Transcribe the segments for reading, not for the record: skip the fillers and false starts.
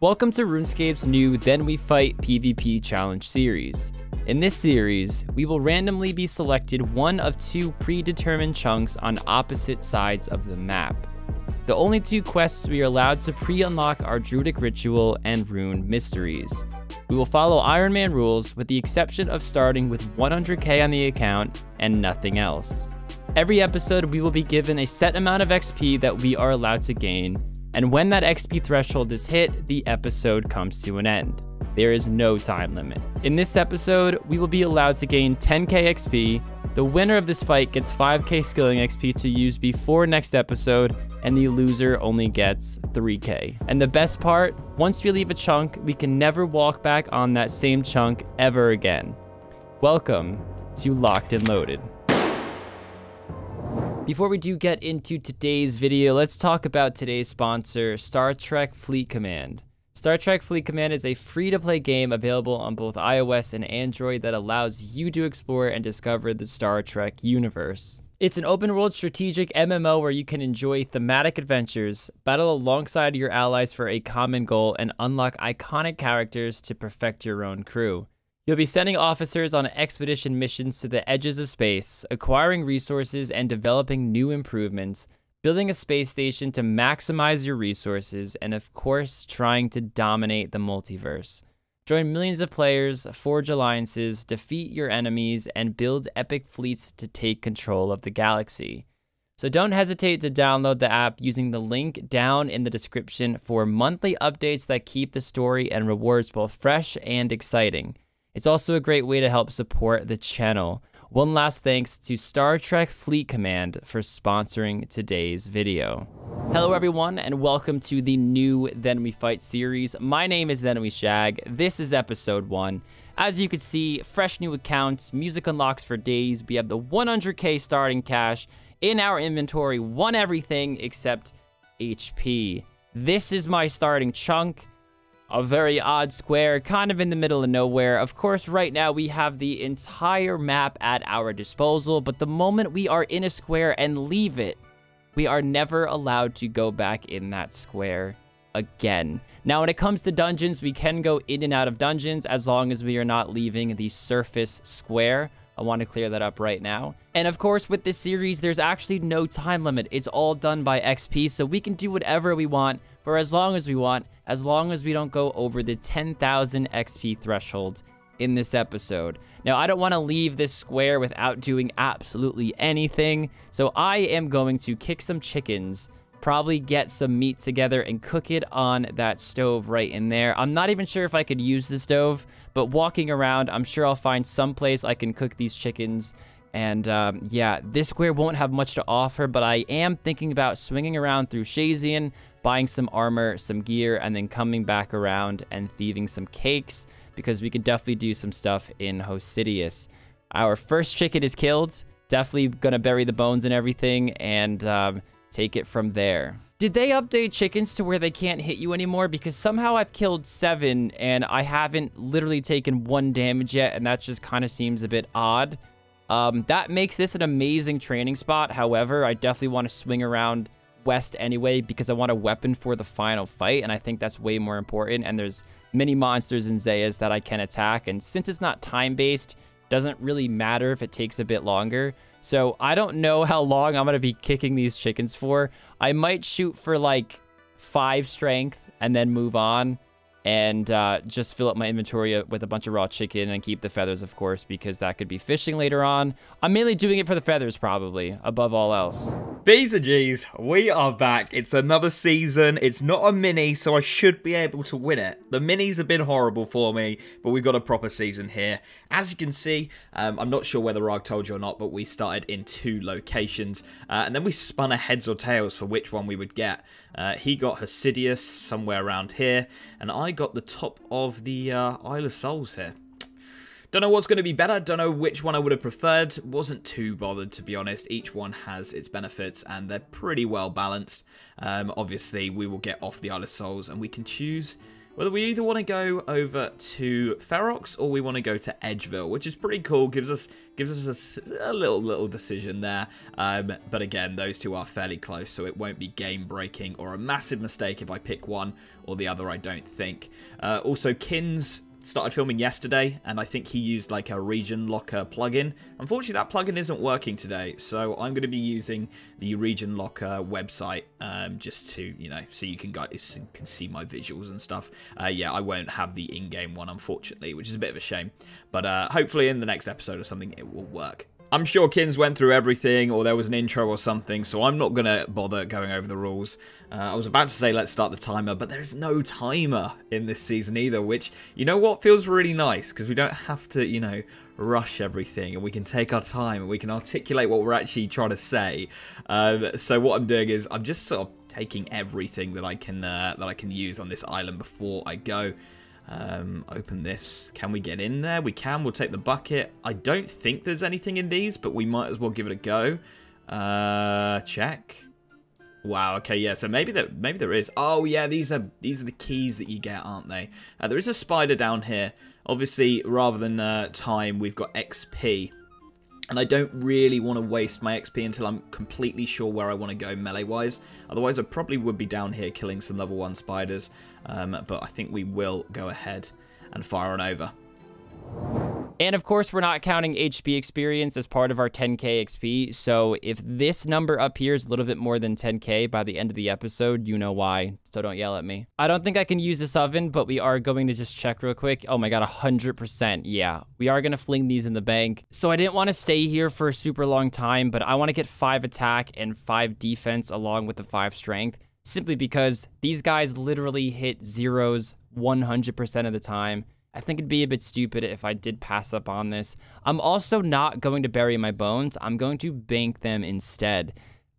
Welcome to RuneScape's new Then We Fight PvP Challenge series. In this series, we will randomly be selected one of two predetermined chunks on opposite sides of the map. The only two quests we are allowed to pre-unlock are Druidic Ritual and Rune Mysteries. We will follow Iron Man rules with the exception of starting with 100k on the account and nothing else. Every episode we will be given a set amount of XP that we are allowed to gain, and when that XP threshold is hit, the episode comes to an end. There is no time limit. In this episode, we will be allowed to gain 10k XP. The winner of this fight gets 5k skilling XP to use before next episode, and the loser only gets 3k. And the best part, once we leave a chunk, we can never walk back on that same chunk ever again. Welcome to Locked and Loaded. Before we do get into today's video, let's talk about today's sponsor, Star Trek Fleet Command. Star Trek Fleet Command is a free-to-play game available on both iOS and Android that allows you to explore and discover the Star Trek universe. It's an open-world strategic MMO where you can enjoy thematic adventures, battle alongside your allies for a common goal, and unlock iconic characters to perfect your own crew. You'll be sending officers on expedition missions to the edges of space, acquiring resources and developing new improvements, building a space station to maximize your resources, and of course, trying to dominate the multiverse. Join millions of players, forge alliances, defeat your enemies, and build epic fleets to take control of the galaxy. So don't hesitate to download the app using the link down in the description for monthly updates that keep the story and rewards both fresh and exciting. It's also a great way to help support the channel. One last thanks to Star Trek Fleet Command for sponsoring today's video. Hello everyone, and welcome to the new Then We Fight series. My name is Then We Shag. This is episode 1. As you can see, fresh new accounts, music unlocks for days. We have the 100k starting cash in our inventory, won everything except HP. This is my starting chunk. A very odd square, kind of in the middle of nowhere. Of course, right now we have the entire map at our disposal, but the moment we are in a square and leave it, we are never allowed to go back in that square again. Now, when it comes to dungeons, we can go in and out of dungeons as long as we are not leaving the surface square. I want to clear that up right now. And of course, with this series, there's actually no time limit. It's all done by XP, so we can do whatever we want for as long as we want, as long as we don't go over the 10,000 XP threshold in this episode. Now, I don't want to leave this square without doing absolutely anything, so I am going to kick some chickens, probably get some meat together and cook it on that stove right in there. I'm not even sure if I could use the stove, but walking around, I'm sure I'll find some place I can cook these chickens. And yeah, this square won't have much to offer, but I am thinking about swinging around through Shazian, buying some armor, some gear, and then coming back around and thieving some cakes, because we could definitely do some stuff in Hosidius. Our first chicken is killed. Definitely gonna bury the bones and everything, and take it from there. Did they update chickens to where they can't hit you anymore? Because somehow I've killed 7 and I haven't literally taken 1 damage yet, and that just kind of seems a bit odd. That makes this an amazing training spot. However, I definitely want to swing around west anyway because I want a weapon for the final fight, and I think that's way more important. And there's many monsters in Zayas that I can attack, and since it's not time-based, doesn't really matter if it takes a bit longer. So I don't know how long I'm going to be kicking these chickens for. I might shoot for like 5 strength and then move on and just fill up my inventory with a bunch of raw chicken and keep the feathers, of course, because that could be fishing later on. I'm mainly doing it for the feathers, probably, above all else. B's and G's, we are back. It's another season. It's not a mini, so I should be able to win it. The minis have been horrible for me, but we've got a proper season here. As you can see, I'm not sure whether I've told you or not, but we started in 2 locations, and then we spun a heads or tails for which one we would get. He got Hosidius somewhere around here, and I got the top of the Isle of Souls here. Don't know what's going to be better. Don't know which one I would have preferred. Wasn't too bothered, to be honest. Each one has its benefits, and they're pretty well balanced. Obviously, we will get off the Isle of Souls, and we can choose whether we either want to go over to Ferox or we want to go to Edgeville, which is pretty cool. Gives us a little decision there. But again, those two are fairly close, so it won't be game-breaking or a massive mistake if I pick one or the other, I don't think. Also, Kins started filming yesterday, and I think he used like a region locker plugin. Unfortunately, that plugin isn't working today, so I'm going to be using the region locker website just to, you know, so you guys can see my visuals and stuff. Yeah, I won't have the in-game one, unfortunately, which is a bit of a shame. But hopefully in the next episode or something, it will work. I'm sure Kins went through everything, or there was an intro or something, so I'm not going to bother going over the rules. I was about to say let's start the timer, but there's no timer in this season either, which, you know what, feels really nice, because we don't have to, you know, rush everything, and we can take our time, and we can articulate what we're actually trying to say. So what I'm doing is I'm just sort of taking everything that I can use on this island before I go. Open this. Can we get in there? We can. We'll take the bucket. I don't think there's anything in these, but we might as well give it a go. Check. Wow. Okay. Yeah. So maybe there is. Oh yeah. These are the keys that you get, aren't they? There is a spider down here. Obviously, rather than time, we've got XP. And I don't really want to waste my XP until I'm completely sure where I want to go melee-wise. Otherwise, I probably would be down here killing some level 1 spiders. But I think we will go ahead and fire on over. And of course, we're not counting HP experience as part of our 10k XP, so if this number up here is a little bit more than 10k by the end of the episode, you know why, so don't yell at me. I don't think I can use this oven, but we are going to just check real quick. Oh my god, 100%, yeah. We are going to fling these in the bank. So I didn't want to stay here for a super long time, but I want to get 5 attack and 5 defense along with the 5 strength, simply because these guys literally hit zeros 100% of the time. I think it'd be a bit stupid if I did pass up on this. I'm also not going to bury my bones. I'm going to bank them instead.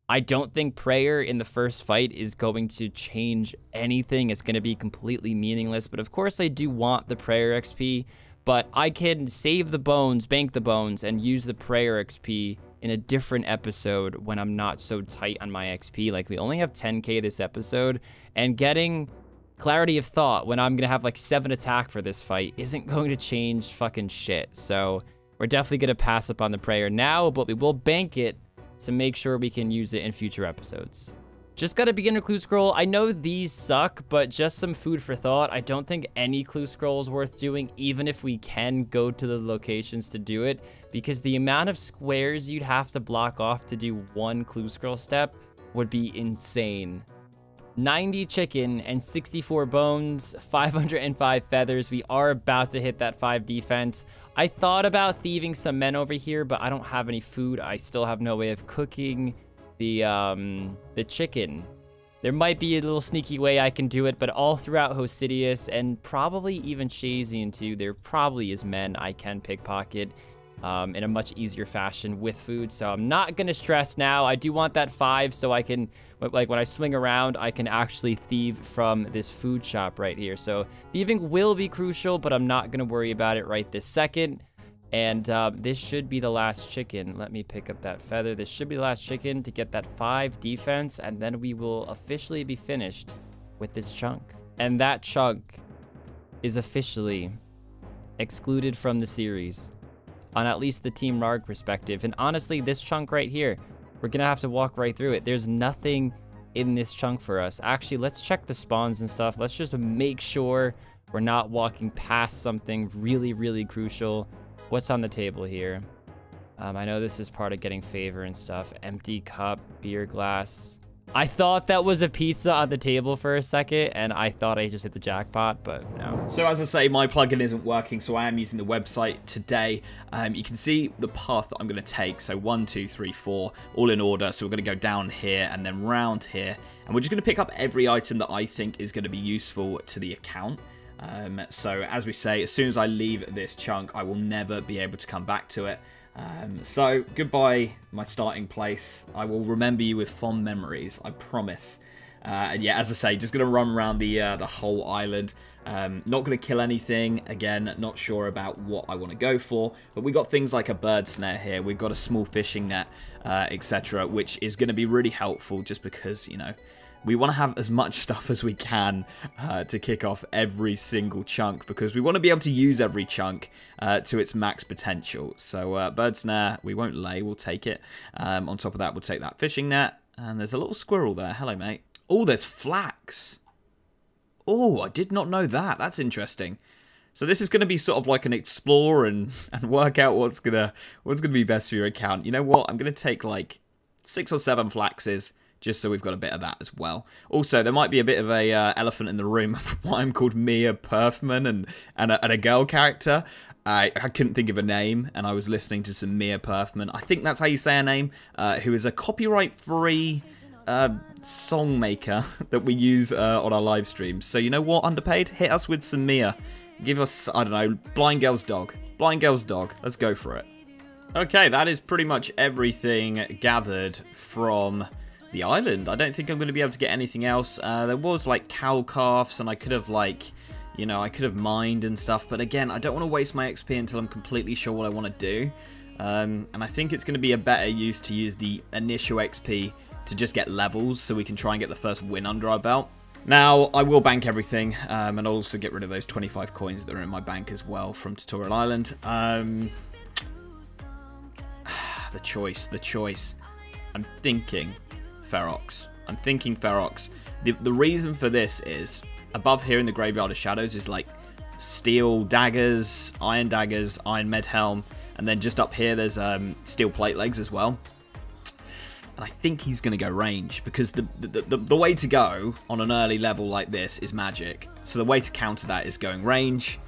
I don't think prayer in the first fight is going to change anything. It's going to be completely meaningless. But of course, I do want the prayer XP. But I can save the bones, bank the bones, and use the prayer XP in a different episode when I'm not so tight on my XP. Like, we only have 10k this episode. And getting clarity of thought when I'm gonna have like 7 attack for this fight isn't going to change fucking shit. So we're definitely gonna pass up on the prayer now, but we will bank it to make sure we can use it in future episodes. Just got a beginner clue scroll. I know these suck, but just some food for thought. I don't think any clue scroll is worth doing, even if we can go to the locations to do it, because the amount of squares you'd have to block off to do 1 clue scroll step would be insane. 90 chicken and 64 bones, 505 feathers. We are about to hit that 5 defense. I thought about thieving some men over here, but I don't have any food. I still have no way of cooking the chicken. There might be a little sneaky way I can do it, but all throughout Hosidius and probably even Shazian too, there probably is men I can pickpocket in a much easier fashion with food. So I'm not going to stress now. I do want that 5 so I can, like when I swing around, I can actually thieve from this food shop right here. So thieving will be crucial, but I'm not going to worry about it right this second. And this should be the last chicken. Let me pick up that feather. This should be the last chicken to get that 5 defense, and then we will officially be finished with this chunk. And that chunk is officially excluded from the series, on at least the Team Narg perspective. And honestly, this chunk right here, we're gonna have to walk right through it. There's nothing in this chunk for us. Actually, let's check the spawns and stuff. Let's just make sure we're not walking past something really, really crucial. What's on the table here? I know this is part of getting favor and stuff. Empty cup, beer glass. I thought that was a pizza on the table for a second, and I thought I just hit the jackpot, but no. So as I say, my plugin isn't working, so I am using the website today. You can see the path that I'm going to take. So 1, 2, 3, 4, all in order. So we're going to go down here and then round here. And we're just going to pick up every item that I think is going to be useful to the account. So as we say, as soon as I leave this chunk, I will never be able to come back to it. So goodbye, my starting place. I will remember you with fond memories, I promise. And yeah, as I say, just going to run around the whole island. Not going to kill anything. Again, not sure about what I want to go for. But we got things like a bird snare here. We've got a small fishing net, etc. Which is going to be really helpful just because, you know, we want to have as much stuff as we can to kick off every single chunk, because we want to be able to use every chunk to its max potential. So bird snare, we won't lay, we'll take it. On top of that, we'll take that fishing net. And there's a little squirrel there. Hello, mate. Oh, there's flax. Oh, I did not know that. That's interesting. So this is going to be sort of like an explore and work out what's gonna be best for your account. You know what? I'm going to take like 6 or 7 flaxes, just so we've got a bit of that as well. Also, there might be a bit of a elephant in the room of why I'm called Mia Perfman and a girl character. I couldn't think of a name, and I was listening to some Mia Perfman. I think that's how you say her name, who is a copyright-free song maker that we use on our live streams. So you know what, Underpaid? Hit us with some Mia. Give us, I don't know, Blind Girl's Dog. Blind Girl's Dog. Let's go for it. Okay, that is pretty much everything gathered from the island. I don't think I'm going to be able to get anything else. There was like cow calves, and I could have like, you know, I could have mined and stuff. But again, I don't want to waste my XP until I'm completely sure what I want to do. And I think it's going to be a better use to use the initial XP to just get levels, so we can try and get the first win under our belt. Now, I will bank everything, and I'll also get rid of those 25 coins that are in my bank as well from Tutorial Island. The choice. I'm thinking Ferox. The reason for this is, above here in the Graveyard of Shadows is like steel daggers, iron med helm, and then just up here there's steel plate legs as well. And I think he's going to go range, because the way to go on an early level like this is magic. So the way to counter that is going range.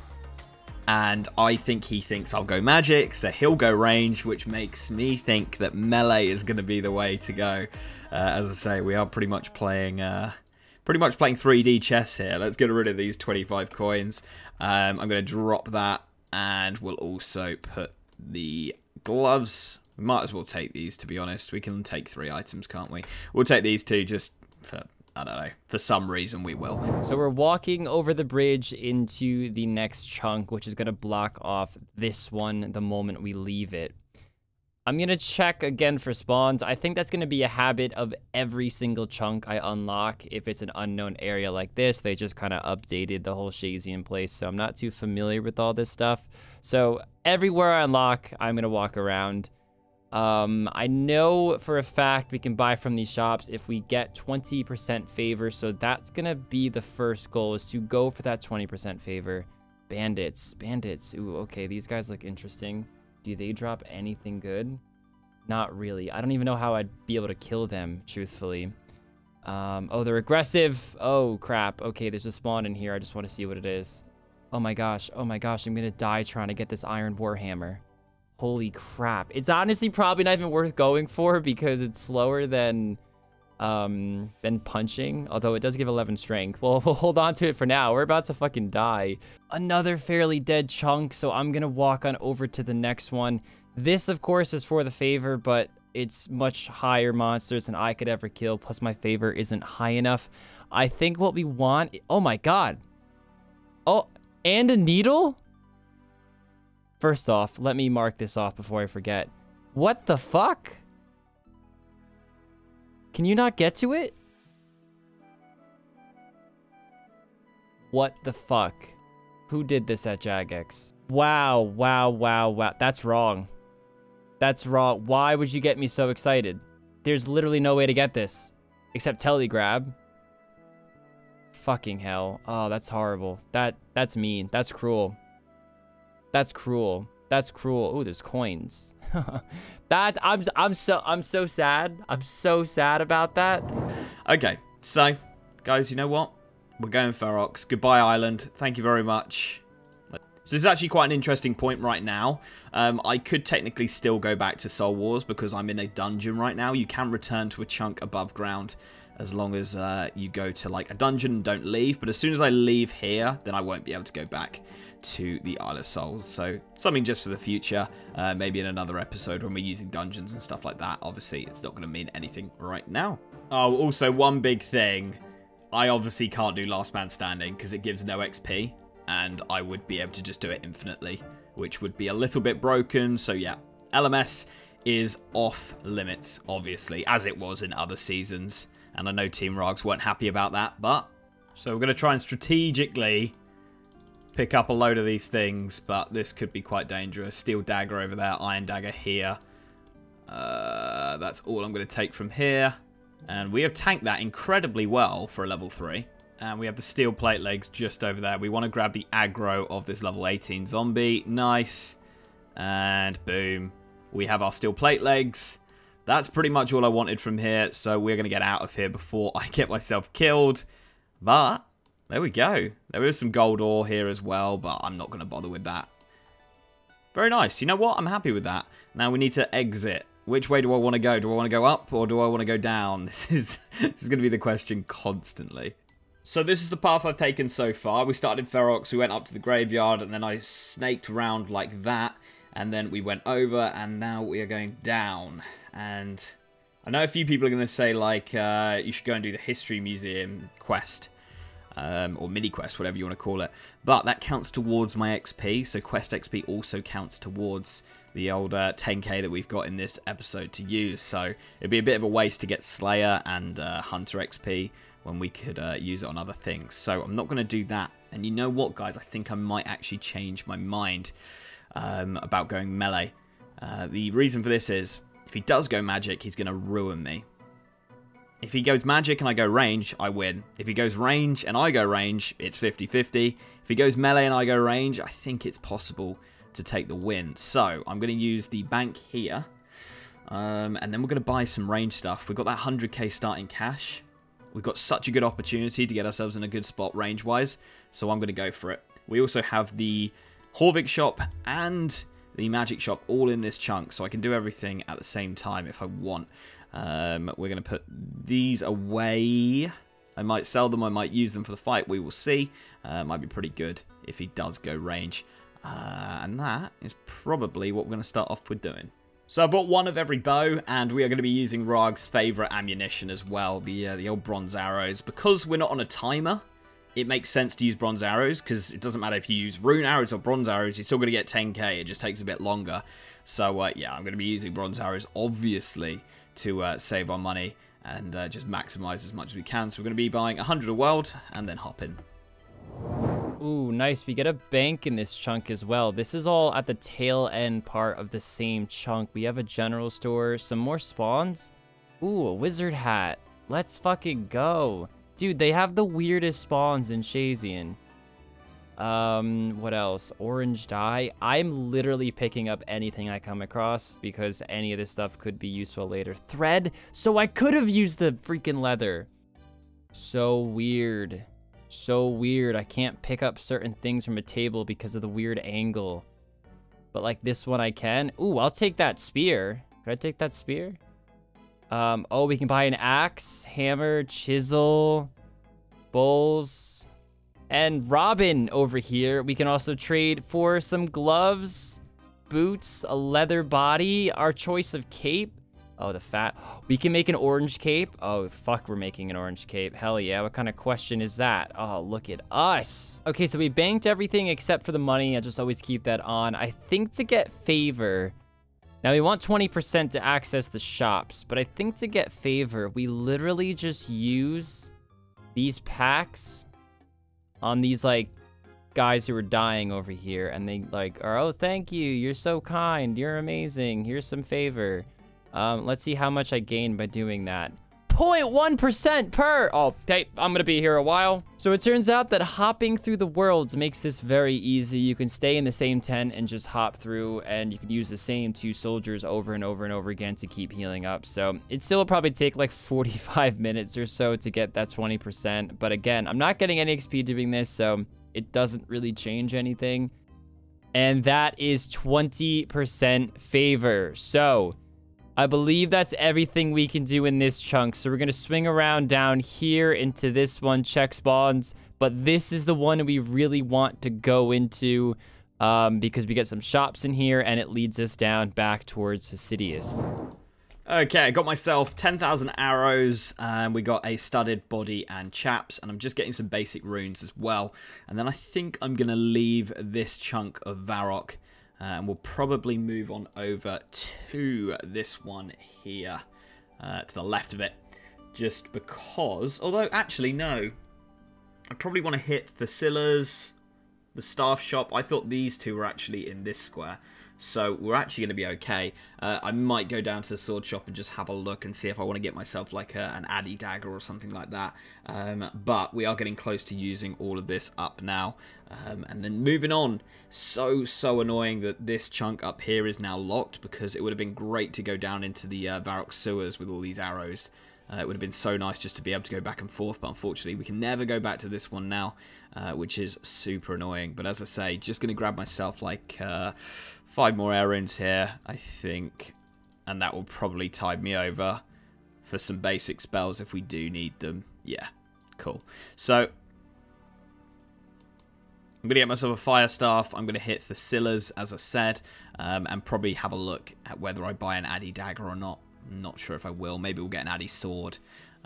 And I think he thinks I'll go magic, so he'll go range, which makes me think that melee is going to be the way to go. As I say, we are pretty much playing 3D chess here. Let's get rid of these 25 coins. I'm going to drop that, and we'll also put the gloves. We might as well take these, to be honest. We can take 3 items, can't we? We'll take these 2 just for, I don't know, for some reason we will. So we're walking over the bridge into the next chunk, which is going to block off this one the moment we leave it. I'm going to check again for spawns. I think that's going to be a habit of every single chunk I unlock. If it's an unknown area like this, they just kind of updated the whole Shazian place, so I'm not too familiar with all this stuff. So everywhere I unlock, I'm going to walk around. I know for a fact we can buy from these shops if we get 20% favor, so that's gonna be the first goal, is to go for that 20% favor. Bandits. Ooh, okay, these guys look interesting. Do they drop anything good? Not really. I don't even know how I'd be able to kill them, truthfully. Oh, they're aggressive. Oh, crap. Okay, there's a spawn in here. I just want to see what it is. Oh my gosh, I'm gonna die trying to get this iron warhammer. Holy crap. It's honestly probably not even worth going for, because it's slower than punching. Although it does give 11 strength. Well, we'll hold on to it for now. We're about to fucking die. Another fairly dead chunk, so I'm going to walk on over to the next one. This, of course, is for the favor, but it's much higher monsters than I could ever kill. Plus, my favor isn't high enough. I think what we want... Oh, my God. Oh, and a needle? First off, let me mark this off before I forget. What the fuck? Can you not get to it? What the fuck? Who did this at Jagex? Wow. That's wrong. That's wrong. Why would you get me so excited? There's literally no way to get this. Except telegrab. Fucking hell. Oh, that's horrible. That's mean. That's cruel. That's cruel. Oh, there's coins. I'm so sad. I'm so sad about that. Okay, so guys, you know what? We're going Ferox. Goodbye, island. Thank you very much. So this is actually quite an interesting point right now. I could technically still go back to Soul Wars because I'm in a dungeon right now. You can return to a chunk above ground as long as you go to like a dungeon and don't leave. But as soon as I leave here, then I won't be able to go back to the Isle of Souls. So something just for the future, maybe in another episode when we're using dungeons and stuff like that. Obviously, it's not going to mean anything right now. Oh, also one big thing. I obviously can't do Last Man Standing because it gives no XP, and I would be able to just do it infinitely, which would be a little bit broken. So yeah, LMS is off limits, obviously, as it was in other seasons. And I know Team Rogs weren't happy about that, but... So we're going to try and strategically pick up a load of these things, but this could be quite dangerous. Steel Dagger over there, Iron Dagger here. That's all I'm going to take from here. And we have tanked that incredibly well for a level 3. And we have the Steel Plate Legs just over there. We want to grab the aggro of this level 18 zombie. Nice. And boom. We have our Steel Plate Legs. That's pretty much all I wanted from here. So we're going to get out of here before I get myself killed. But there we go. There is some gold ore here as well, but I'm not going to bother with that. Very nice. You know what? I'm happy with that. Now we need to exit. Which way do I want to go? Do I want to go up or do I want to go down? This is going to be the question constantly. So this is the path I've taken so far. We started in Ferox, we went up to the graveyard, and then I snaked around like that. And then we went over, and now we are going down. And I know a few people are going to say, like, you should go and do the History Museum quest. Or mini quest, whatever you want to call it. But that counts towards my XP, so quest XP also counts towards the old 10k that we've got in this episode to use. So it'd be a bit of a waste to get Slayer and Hunter XP when we could use it on other things. So I'm not going to do that. And you know what, guys? I think I might actually change my mind about going melee. The reason for this is, if he does go magic, he's going to ruin me. If he goes magic and I go range, I win. If he goes range and I go range, it's 50-50. If he goes melee and I go range, I think it's possible to take the win. So I'm going to use the bank here. And then we're going to buy some range stuff. We've got that 100k starting cash. We've got such a good opportunity to get ourselves in a good spot range-wise. So I'm going to go for it. We also have the Horvik shop and the magic shop all in this chunk. So I can do everything at the same time if I want. We're going to put these away. I might sell them. I might use them for the fight. We will see. Might be pretty good if he does go range. And that is probably what we're going to start off with doing. So I bought one of every bow, and we are going to be using Rog's favourite ammunition as well, the old bronze arrows. Because we're not on a timer, it makes sense to use bronze arrows, because it doesn't matter if you use rune arrows or bronze arrows, you're still going to get 10k, it just takes a bit longer. So yeah, I'm going to be using bronze arrows, obviously, to save our money and just maximise as much as we can. So we're going to be buying 100 a world, and then hop in. Ooh, nice. We get a bank in this chunk as well. This is all at the tail end part of the same chunk. We have a general store, some more spawns. Ooh, a wizard hat. Let's fucking go. Dude, they have the weirdest spawns in Shazian. What else? Orange dye. I'm literally picking up anything I come across because any of this stuff could be useful later. Thread. So I could have used the freaking leather. So weird. So weird. I can't pick up certain things from a table because of the weird angle. But like this one I can. Ooh, I'll take that spear. Could I take that spear? Oh, we can buy an axe, hammer, chisel, bowls, and Robin over here. We can also trade for some gloves, boots, a leather body, our choice of cape. Oh, the fat. We can make an orange cape. Oh, fuck, we're making an orange cape. Hell yeah. What kind of question is that? Oh, look at us. Okay, so we banked everything except for the money. I just always keep that on. I think to get favor. Now, we want 20% to access the shops, but I think to get favor, we literally just use these packs on these, like, guys who are dying over here. And they, like, are, oh, thank you. You're so kind. You're amazing. Here's some favor. Let's see how much I gain by doing that. 0.1% per! Oh, okay, I'm gonna be here a while. So it turns out that hopping through the worlds makes this very easy. You can stay in the same tent and just hop through, and you can use the same 2 soldiers over and over and over again to keep healing up. So it still will probably take like 45 minutes or so to get that 20%. But again, I'm not getting any XP doing this, so it doesn't really change anything. And that is 20% favor. So I believe that's everything we can do in this chunk. So we're going to swing around down here into this one, check spawns. But this is the one we really want to go into because we get some shops in here and it leads us down back towards Hesidius. Okay, I got myself 10,000 arrows, and we got a studded body and chaps, and I'm just getting some basic runes as well. And then I think I'm going to leave this chunk of Varrock. And we'll probably move on over to this one here, to the left of it. just because... Although, actually, no. I probably want to hit Thasila's, the staff shop. I thought these two were actually in this square. So we're actually going to be okay. I might go down to the sword shop and just have a look and see if I want to get myself like an Addy dagger or something like that. But we are getting close to using all of this up now. And then moving on. So annoying that this chunk up here is now locked, because it would have been great to go down into the Varrock sewers with all these arrows. It would have been so nice just to be able to go back and forth, but unfortunately we can never go back to this one now, which is super annoying. But as I say, just going to grab myself like 5 more air runes here, I think, and that will probably tide me over for some basic spells if we do need them. Yeah, cool. So I'm going to get myself a fire staff. I'm going to hit Thasila's, as I said, and probably have a look at whether I buy an Addy dagger or not. I'm not sure if I will. Maybe we'll get an Addy sword.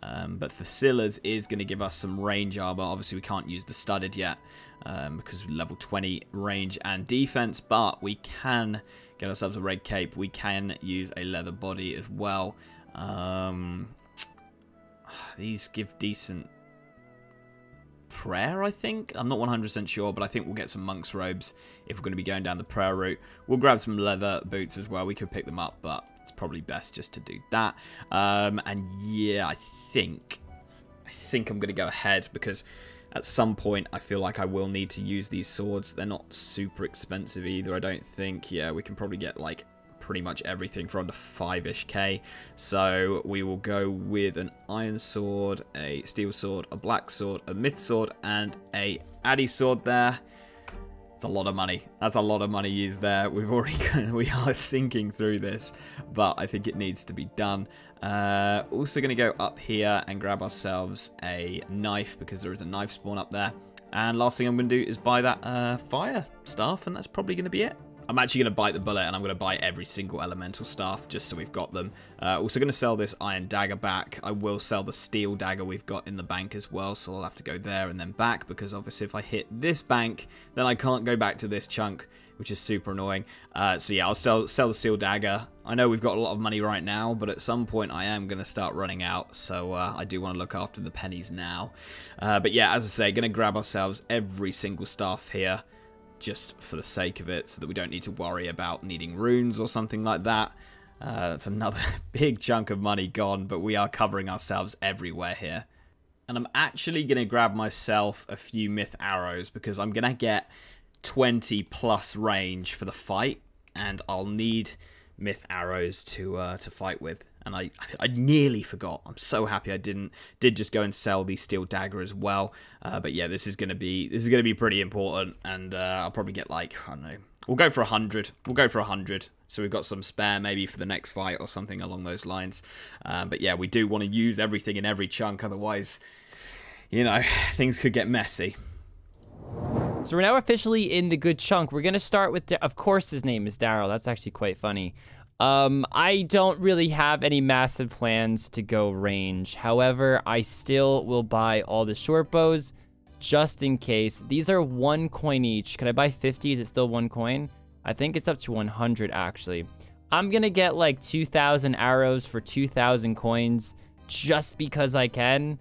But Thasila's is going to give us some range armor. Obviously, we can't use the studded yet because level 20 range and defense. But we can get ourselves a red cape. We can use a leather body as well. These give decent prayer, I think. I'm not 100% sure, but I think we'll get some monk's robes if we're going to be going down the prayer route. We'll grab some leather boots as well. We could pick them up, but it's probably best just to do that. And yeah, I think I'm going to go ahead, because at some point I feel like I will need to use these swords. They're not super expensive either, I don't think. Yeah, we can probably get like pretty much everything for under 5-ish K. So we will go with an iron sword, a steel sword, a black sword, a myth sword, and a Addy sword there. It's a lot of money. That's a lot of money used there. We are sinking through this, but I think it needs to be done. Also going to go up here and grab ourselves a knife, because there is a knife spawn up there. And last thing I'm going to do is buy that fire staff, and that's probably going to be it. I'm actually going to bite the bullet, and I'm going to buy every single elemental staff just so we've got them. Also going to sell this iron dagger back. I will sell the steel dagger we've got in the bank as well, so I'll have to go there and then back, because obviously if I hit this bank, then I can't go back to this chunk, which is super annoying. So yeah, I'll sell the steel dagger. I know we've got a lot of money right now, but at some point I am going to start running out, so I do want to look after the pennies now. But yeah, as I say, going to grab ourselves every single staff here, just for the sake of it, so that we don't need to worry about needing runes or something like that. That's another big chunk of money gone, but we are covering ourselves everywhere here. And I'm actually going to grab myself a few myth arrows, because I'm going to get 20 plus range for the fight, and I'll need myth arrows to fight with. And I nearly forgot. I'm so happy I did just go and sell the steel dagger as well. But yeah, this is gonna be pretty important, and I'll probably get like, I don't know. We'll go for 100. We'll go for 100. So we've got some spare maybe for the next fight or something along those lines. But yeah, we do want to use everything in every chunk, otherwise, you know, things could get messy. So we're now officially in the good chunk. We're gonna start with, of course, his name is Daryl. That's actually quite funny. I don't really have any massive plans to go range. However, I still will buy all the short bows just in case. These are 1 coin each. Can I buy 50? Is it still 1 coin? I think it's up to 100 actually. I'm gonna get like 2,000 arrows for 2,000 coins just because I can.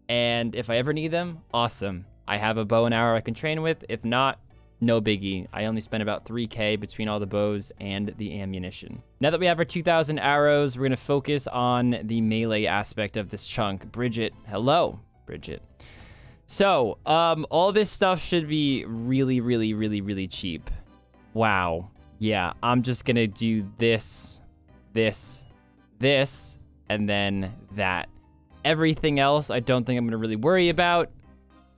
And if I ever need them, awesome. I have a bow and arrow I can train with. If not, no biggie. I only spent about 3K between all the bows and the ammunition. Now that we have our 2,000 arrows, we're going to focus on the melee aspect of this chunk. Bridget. Hello, Bridget. So, all this stuff should be really cheap. Wow. Yeah, I'm just going to do this, and then that. Everything else, I don't think I'm going to really worry about.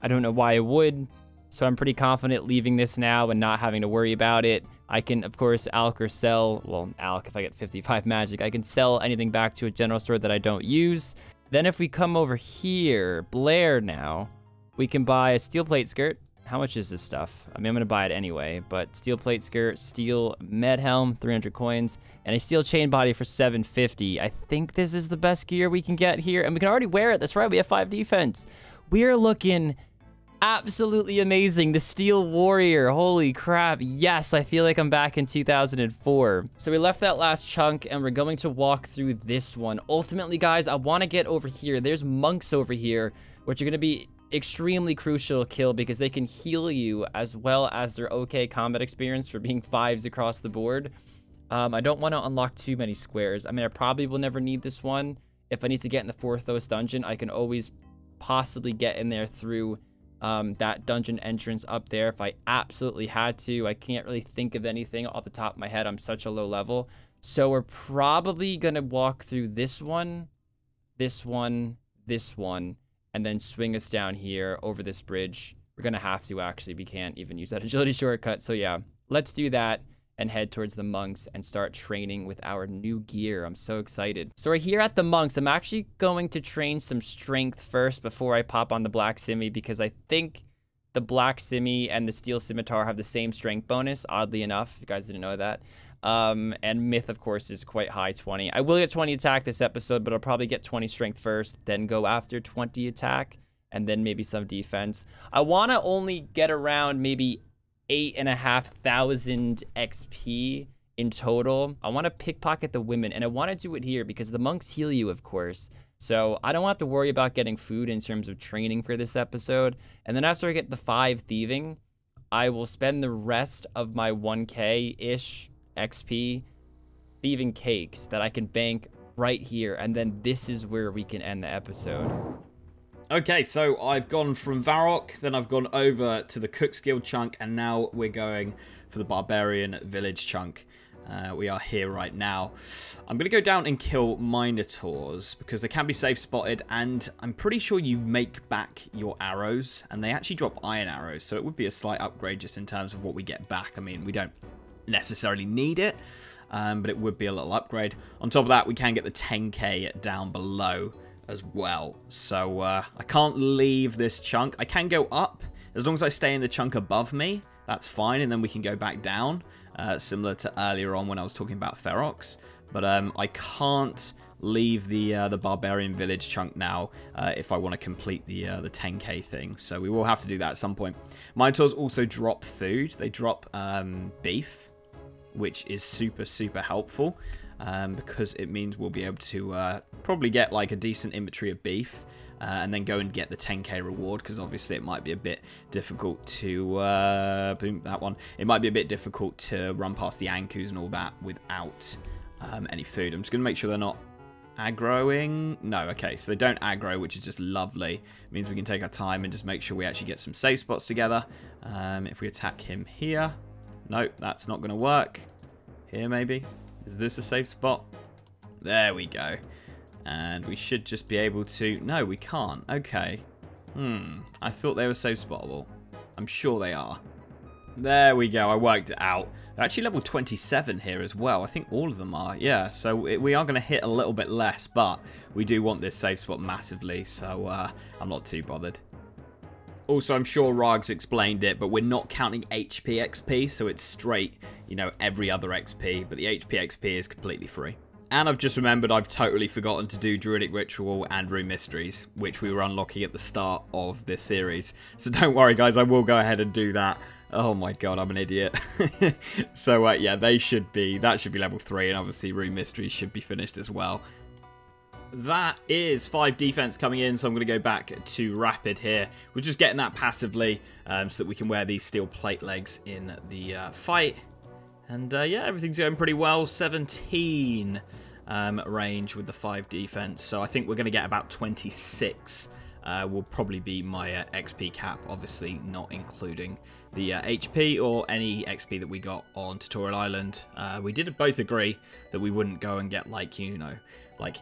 I don't know why I would. So I'm pretty confident leaving this now and not having to worry about it. I can, of course, alch or sell, well, alch if I get 55 magic. I can sell anything back to a general store that I don't use. Then if we come over here, Blair now, we can buy a steel plate skirt. How much is this stuff? I mean, I'm going to buy it anyway, but steel plate skirt, steel med helm, 300 coins, and a steel chain body for 750. I think this is the best gear we can get here, and we can already wear it. That's right, we have 5 defense. We are looking absolutely amazing. The Steel Warrior. Holy crap. Yes, I feel like I'm back in 2004. So we left that last chunk and we're going to walk through this one. Ultimately, guys, I want to get over here. There's monks over here, which are going to be extremely crucial to kill because they can heal you as well as their okay combat experience for being 5s across the board. I don't want to unlock too many squares. I mean, I probably will never need this one. If I need to get in the Forthos dungeon, I can always possibly get in there through that dungeon entrance up there if I absolutely had to. I can't really think of anything off the top of my head. I'm such a low level. So we're probably going to walk through this one, this one, this one, and then swing us down here over this bridge. We're going to have to, actually. We can't even use that agility shortcut. So yeah, let's do that and head towards the monks and start training with our new gear. I'm so excited. So we're here at the monks. I'm actually going to train some strength first before I pop on the black simi, because I think the black simi and the steel scimitar have the same strength bonus, oddly enough. If you guys didn't know that. And myth, of course, is quite high, 20. I will get 20 attack this episode, but I'll probably get 20 strength first, then go after 20 attack, and then maybe some defense. I want to only get around maybe 8,500 XP in total. I want to pickpocket the women, and I want to do it here because the monks heal you, of course. So I don't have to worry about getting food in terms of training for this episode. And then after I get the 5 thieving, I will spend the rest of my 1K-ish XP thieving cakes that I can bank right here. And then this is where we can end the episode. Okay, so I've gone from Varrock, then I've gone over to the Cook's Guild chunk, and now we're going for the Barbarian Village chunk. We are here right now. I'm going to go down and kill Minotaurs, because they can be safe spotted, and I'm pretty sure you make back your arrows, and they actually drop iron arrows, so it would be a slight upgrade just in terms of what we get back. I mean, we don't necessarily need it, but it would be a little upgrade. On top of that, we can get the 10k down below as well. So I can't leave this chunk. I can go up as long as I stay in the chunk above me. That's fine, and then we can go back down, similar to earlier on when I was talking about Ferox. But I can't leave the Barbarian Village chunk now if I want to complete the 10k thing. So we will have to do that at some point. Minotaurs also drop food. They drop beef, which is super, super helpful. Because it means we'll be able to probably get like a decent inventory of beef and then go and get the 10k reward, because obviously it might be a bit difficult to boom, that one. It might be a bit difficult to run past the Ankus and all that without any food. I'm just going to make sure they're not aggroing. No, okay, so they don't aggro, which is just lovely. It means we can take our time and just make sure we actually get some safe spots together. If we attack him here, no, that's not going to work. Here maybe. Is this a safe spot? There we go. And we should just be able to... No, we can't. Okay. I thought they were safe spottable. I'm sure they are. There we go. I worked it out. They're actually level 27 here as well. I think all of them are. Yeah, so we are going to hit a little bit less, but we do want this safe spot massively, so I'm not too bothered. Also, I'm sure Rags explained it, but we're not counting HP XP, so it's straight, you know, every other XP, but the HP XP is completely free. And I've just remembered I've totally forgotten to do Druidic Ritual and Rune Mysteries, which we were unlocking at the start of this series. So don't worry, guys, I will go ahead and do that. Oh my god, I'm an idiot. So, yeah, that should be level 3, and obviously Rune Mysteries should be finished as well. That is 5 defense coming in, so I'm going to go back to Rapid here. We're just getting that passively so that we can wear these steel plate legs in the fight. And yeah, everything's going pretty well. 17 range with the 5 defense, so I think we're going to get about 26 will probably be my XP cap, obviously not including the HP or any XP that we got on Tutorial Island. We did both agree that we wouldn't go and get, like, you know, like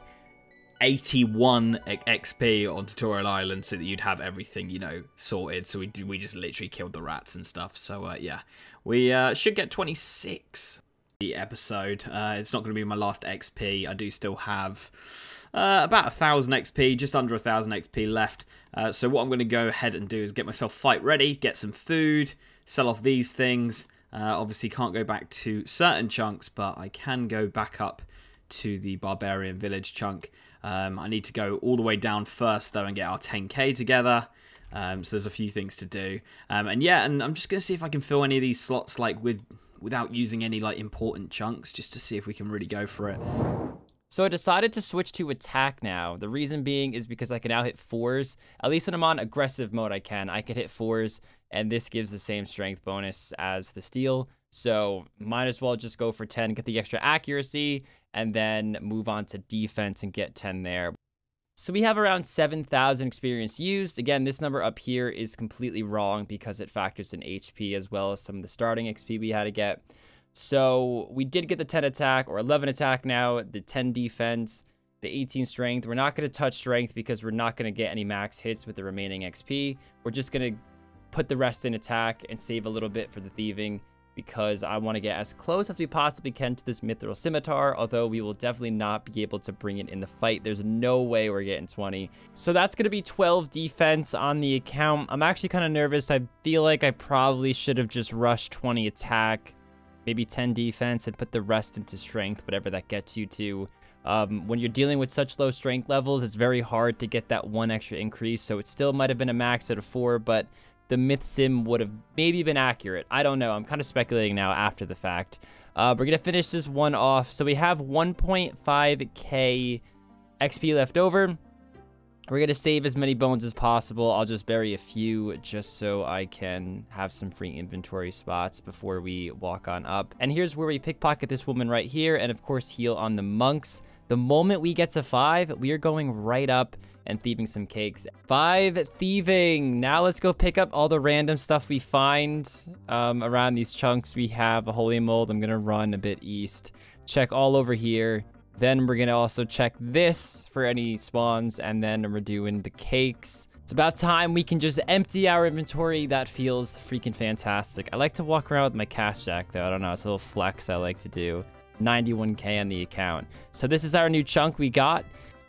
81 XP on Tutorial Island so that you'd have everything, you know, sorted. So we just literally killed the rats and stuff. So yeah, we should get 26 the episode. It's not going to be my last XP. I do still have about 1,000 XP, just under 1,000 XP left. So what I'm going to go ahead and do is get myself fight ready, get some food, sell off these things. Obviously can't go back to certain chunks, but I can go back up to the Barbarian Village chunk. I need to go all the way down first, though, and get our 10k together. So there's a few things to do. And yeah, and I'm just going to see if I can fill any of these slots like without using any like important chunks, just to see if we can really go for it. So I decided to switch to attack now. The reason being is because I can now hit 4s. At least when I'm on aggressive mode, I could hit 4s, and this gives the same strength bonus as the steel. So might as well just go for 10, get the extra accuracy, and then move on to defense and get 10 there. So we have around 7,000 experience used. Again, this number up here is completely wrong because it factors in HP as well as some of the starting XP we had to get. So we did get the 10 attack or 11 attack now, the 10 defense, the 18 strength. We're not going to touch strength because we're not going to get any max hits with the remaining XP. We're just going to put the rest in attack and save a little bit for the thieving because I want to get as close as we possibly can to this mithril scimitar, although we will definitely not be able to bring it in the fight. There's no way we're getting 20. So that's going to be 12 defense on the account. I'm actually kind of nervous. I feel like I probably should have just rushed 20 attack, maybe 10 defense, and put the rest into strength, whatever that gets you to. When you're dealing with such low strength levels, it's very hard to get that one extra increase, so it still might have been a max out of 4, but the myth sim would have maybe been accurate. I don't know. I'm kind of speculating now after the fact. We're going to finish this one off. So we have 1.5k XP left over. We're going to save as many bones as possible. I'll just bury a few just so I can have some free inventory spots before we walk on up. And here's where we pickpocket this woman right here, and of course heal on the monks. The moment we get to 5, we are going right up and thieving some cakes. 5 thieving. Now let's go pick up all the random stuff we find around these chunks. We have a holy mold. I'm going to run a bit east. Check all over here. Then we're going to also check this for any spawns, and then we're doing the cakes. It's about time we can just empty our inventory. That feels freaking fantastic. I like to walk around with my cash jack, though. I don't know. It's a little flex I like to do. 91k on the account. So this is our new chunk we got.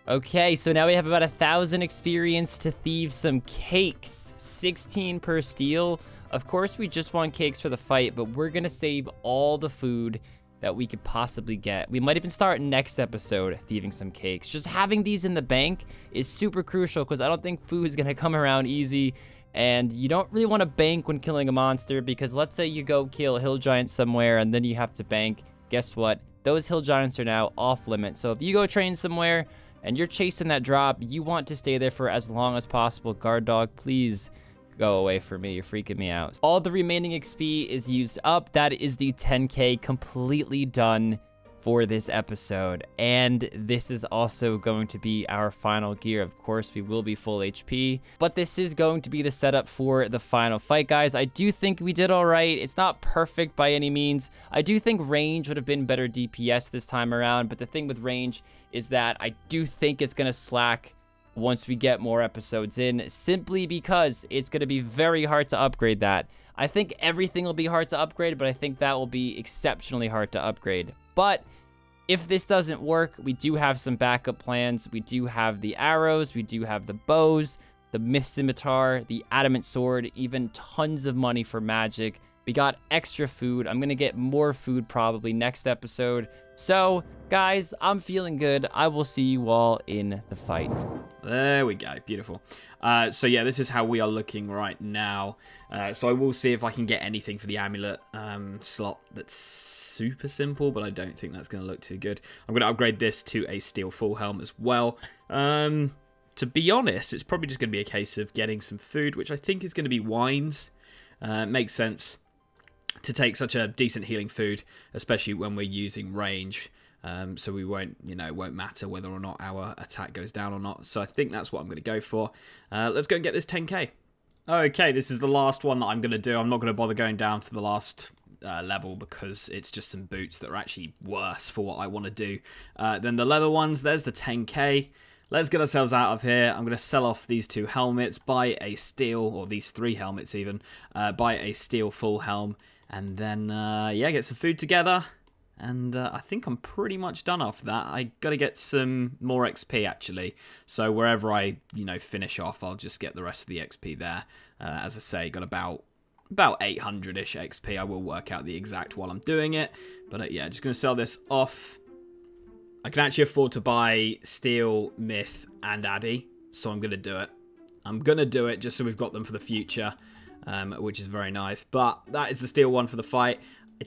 Okay, so now we have about 1,000 experience to thieve some cakes. 16 per steel. Of course, we just want cakes for the fight, but we're going to save all the food that we could possibly get. We might even start next episode thieving some cakes. Just having these in the bank is super crucial because I don't think food is going to come around easy. And you don't really want to bank when killing a monster because let's say you go kill a hill giant somewhere and then you have to bank. Guess what? Those hill giants are now off limit. So if you go train somewhere and you're chasing that drop, you want to stay there for as long as possible. Guard dog, please go away from me. You're freaking me out. All the remaining XP is used up. That is the 10k completely done for this episode. And this is also going to be our final gear. Of course, we will be full HP, but this is going to be the setup for the final fight, guys. I do think we did all right. It's not perfect by any means. I do think range would have been better DPS this time around, but the thing with range is that I do think it's going to slack once we get more episodes in, simply because it's going to be very hard to upgrade that. I think everything will be hard to upgrade, but I think that will be exceptionally hard to upgrade. But if this doesn't work, we do have some backup plans. We do have the arrows, we do have the bows, the myth scimitar, the adamant sword, even tons of money for magic. We got extra food. I'm going to get more food probably next episode. So, guys, I'm feeling good. I will see you all in the fight. There we go. Beautiful. So, yeah, this is how we are looking right now. So I will see if I can get anything for the amulet slot that's super simple, but I don't think that's going to look too good. I'm going to upgrade this to a steel full helm as well. To be honest, it's probably just going to be a case of getting some food, which I think is going to be wines. It makes sense to take such a decent healing food, especially when we're using range. So we won't, it won't matter whether or not our attack goes down or not. So I think that's what I'm going to go for. Let's go and get this 10k. Okay, this is the last one that I'm going to do. I'm not going to bother going down to the last level because it's just some boots that are actually worse for what I want to do than the leather ones. There's the 10k. Let's get ourselves out of here. I'm going to sell off these 2 helmets, buy a steel, or these 3 helmets even, buy a steel full helm, and then, yeah, get some food together. And I think I'm pretty much done after that. I got to get some more XP, actually. So wherever I, finish off, I'll just get the rest of the XP there. As I say, got about 800-ish XP. I will work out the exact while I'm doing it. But yeah, just going to sell this off. I can actually afford to buy Steel, Myth, and Addy. So I'm going to do it. I'm going to do it just so we've got them for the future, which is very nice. But that is the steel one for the fight.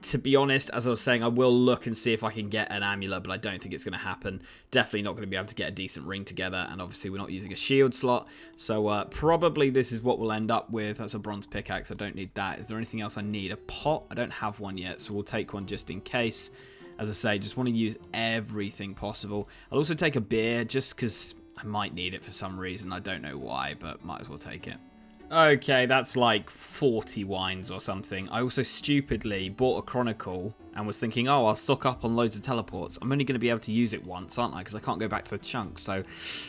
To be honest, as I was saying, I will look and see if I can get an amulet, but I don't think it's going to happen. Definitely not going to be able to get a decent ring together, and obviously we're not using a shield slot, so probably this is what we'll end up with. That's a bronze pickaxe. I don't need that. Is there anything else I need? A pot? I don't have one yet, so we'll take one just in case. As I say, just want to use everything possible. I'll also take a beer, just because I might need it for some reason. I don't know why, but might as well take it. Okay, that's like 40 wines or something. I also stupidly bought a Chronicle and was thinking, oh, I'll stock up on loads of teleports. I'm only going to be able to use it once, aren't I? Because I can't go back to the chunk. So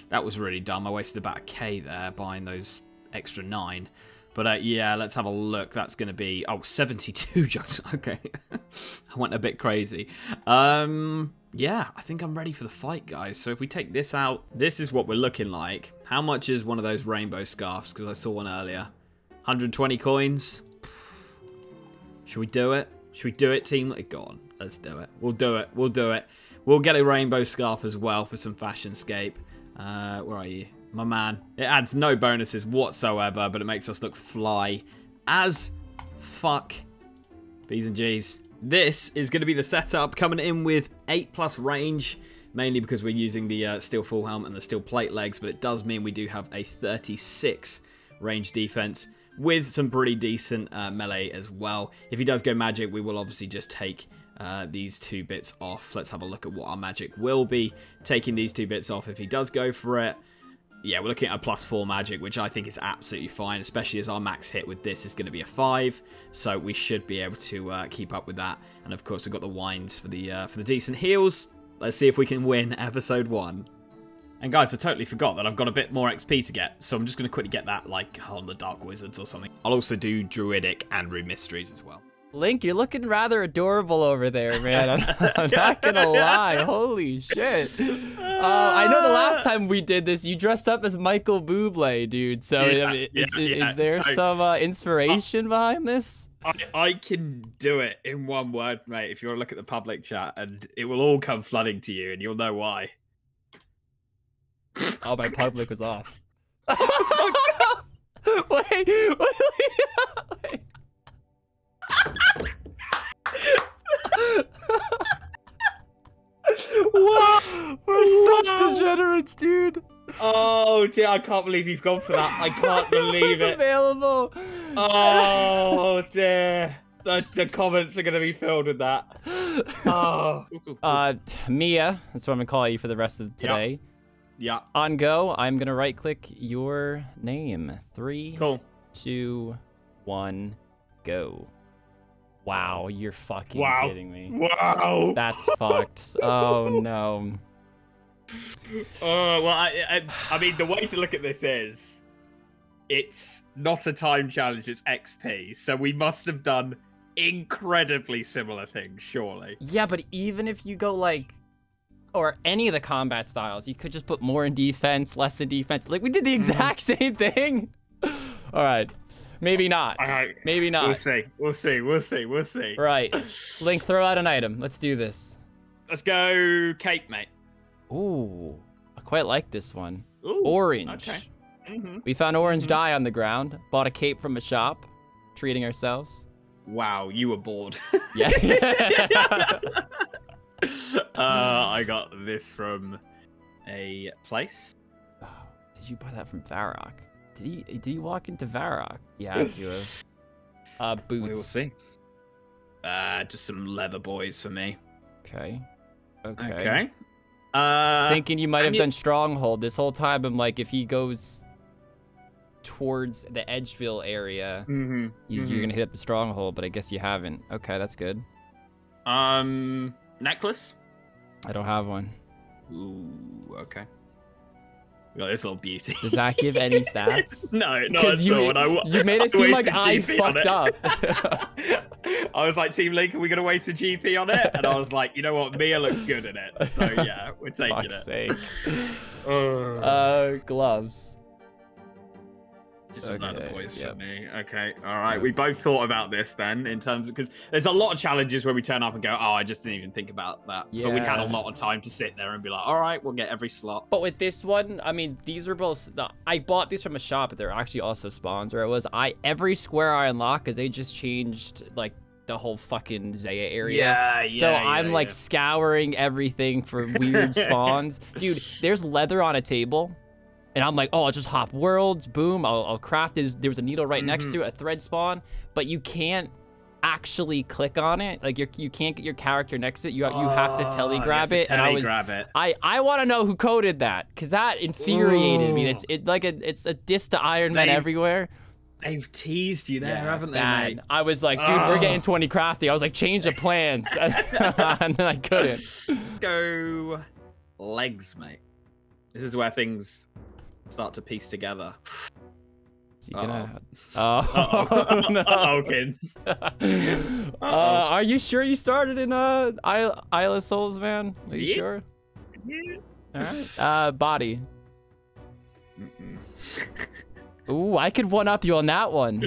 that was really dumb. I wasted about a K there buying those extra 9. But yeah, let's have a look. That's going to be, 72 jugs. Okay. I went a bit crazy. Yeah, I think I'm ready for the fight, guys. So if we take this out, this is what we're looking like. How much is one of those rainbow scarves? Because I saw one earlier. 120 coins. Should we do it? Should we do it, team? Go on, let's do it. We'll do it. We'll do it. We'll get a rainbow scarf as well for some Fashionscape. Where are you? My man. It adds no bonuses whatsoever, but it makes us look fly as fuck. B's and G's. This is going to be the setup, coming in with 8+ range, mainly because we're using the steel full helmet and the steel plate legs, but it does mean we do have a 36 range defense with some pretty decent melee as well. If he does go magic, we will obviously just take these 2 bits off. Let's have a look at what our magic will be, taking these 2 bits off if he does go for it. Yeah, we're looking at a +4 magic, which I think is absolutely fine, especially as our max hit with this is going to be a 5. So we should be able to keep up with that. And of course, we've got the wines for the decent heals. Let's see if we can win episode 1. And guys, I totally forgot that I've got a bit more XP to get, so I'm just going to quickly get that, like, on the Dark Wizards or something. I'll also do Druidic and Rune Mysteries as well. Link, you're looking rather adorable over there, man. I'm not gonna lie. Holy shit. I know the last time we did this, you dressed up as Michael Bublé, dude. So is there some inspiration behind this? I can do it in one word, mate. If you want to look at the public chat, and it will all come flooding to you, and you'll know why. Oh, my public was off. wait. Wow, we're such degenerates, dude. Oh, dear, I can't believe you've gone for that. I can't believe it. Available. Oh, dear. The comments are going to be filled with that. Oh. Mia, that's what I'm going to call you for the rest of today. Yeah. On go, I'm going to right-click your name. 3, 2, 1, go. Wow, you're fucking kidding me. Wow. That's fucked. Oh, no. Well, I mean, the way to look at this is, it's not a time challenge, it's XP. So we must have done incredibly similar things, surely. Yeah, but even if you go, like, or any of the combat styles, you could just put more in defense, less in defense. Like, we did the exact same thing. All right. Maybe not. Maybe not. We'll see. Right. Link, throw out an item. Let's do this. Let's go cape, mate. Ooh. I quite like this one. Ooh, orange. Okay. We found orange dye on the ground. Bought a cape from a shop. Treating ourselves. Wow, you were bored. Yeah. I got this from a place. Oh, did you buy that from Varrock? Did he walk into Varrock? Yeah, it's you. Boots. We will see. Just some leather boys for me. Okay. Thinking you might have done Stronghold this whole time. I'm like, if he goes towards the Edgeville area, you're gonna hit up the Stronghold, but I guess you haven't. Okay, that's good. Necklace? I don't have one. Ooh, okay. We got this little beauty. Does that give any stats? No, it's not. You made it seem like I fucked up. I was like, Team Link, are we going to waste a GP on it? And I was like, you know what? Mia looks good in it. So, yeah, we're taking Fuck's it. sake. Gloves. Just some murder boys yep. for me. Okay, all right. Yep. We both thought about this then, in terms of, because there's a lot of challenges where we turn up and go, oh, I just didn't even think about that. Yeah. But we had a lot of time to sit there and be like, all right, we'll get every slot. But with this one, I mean, these were both. I bought these from a shop, but they're actually also spawns. Where it was, every square I unlock, because they just changed like the whole fucking Zaya area. Yeah. So I'm like scouring everything for weird spawns, dude. There's leather on a table. And I'm like, oh, I'll just hop worlds, boom, I'll craft it. There was a needle right next to it, a thread spawn, but you can't actually click on it. Like you can't get your character next to it. You have to telegrab it. And I want to know who coded that, because that infuriated me. It's a diss to Iron Man everywhere. They've teased you there, haven't they, mate? I was like, dude, we're getting 20 crafty. I was like, change the plans. And then I couldn't. Go legs, mate. This is where things start to piece together. So no. Kins. Are you sure you started in Isle of Souls, man? Are you sure? Yeah. All right. Body. Ooh, I could one up you on that one.